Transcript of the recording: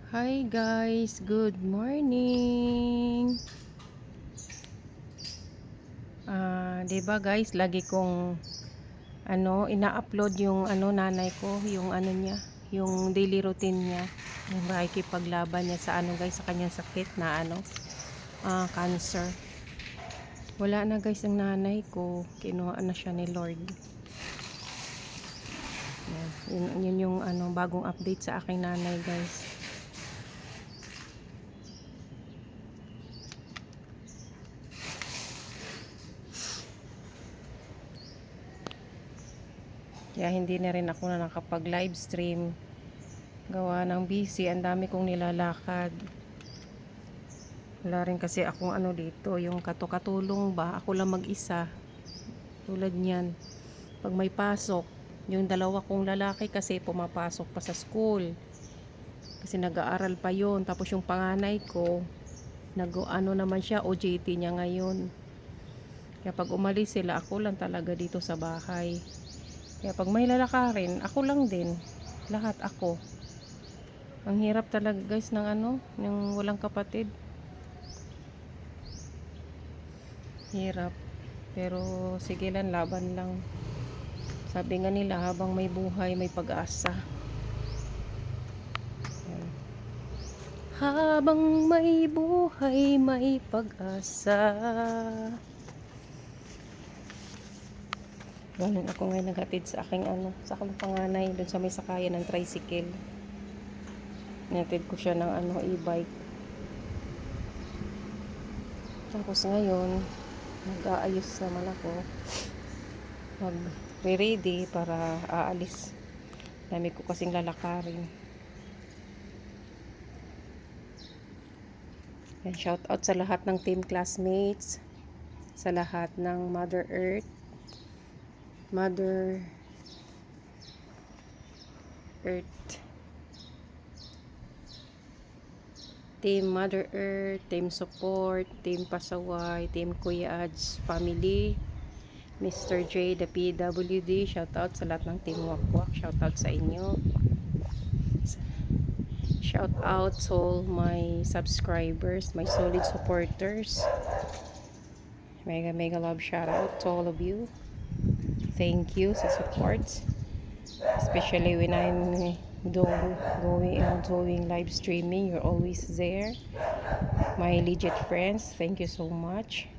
Hi guys, good morning. 'Di ba guys, lagi kong ina-upload yung nanay ko, yung niya, yung daily routine niya, yung makikipaglaban niya sa guys, sa kanyang sakit na cancer. Wala na guys ang nanay ko, kinuha na siya ni Lord. Yun yung bagong update sa aking nanay guys. Kaya hindi na rin ako na nakapag live stream, gawa ng busy, ang dami kong nilalakad. Wala rin kasi akong dito, yung katulong ba, ako lang mag-isa. Tulad niyan, pag may pasok, yung dalawa kong lalaki kasi pumapasok pa sa school. Kasi nag-aaral pa yon. Tapos yung panganay ko, naman siya, OJT niya ngayon. Kaya pag umalis sila, ako lang talaga dito sa bahay. Kaya pag may lalakarin, ako lang din. Lahat ako. Ang hirap talaga guys ng ng walang kapatid. Hirap. Pero sige lang, laban lang. Sabi nga nila, habang may buhay, may pag-asa. Yan. Habang may buhay, may pag-asa. Galing ako ngayon naghatid sa aking sa aking panganay doon sa may sakayan ng tricycle. Naghatid ko siya ng e-bike. Tapos ngayon, nag-aayos naman ako. Mag-ready para aalis. Dami ko kasing lalakarin. Yan, shout out sa lahat ng team classmates, sa lahat ng Mother Earth Team Mother Earth, Team Support, Team Pasaway, Team Kuya Ads Family, Mr. J, the PWD, shout out sa lahat ng Team Wakwak, shout out sa inyo. Shout out to all my subscribers, my solid supporters. Mega love shout out to all of you. Thank you sa support, especially when I'm doing live streaming. You're always there, my legit friends. Thank you so much.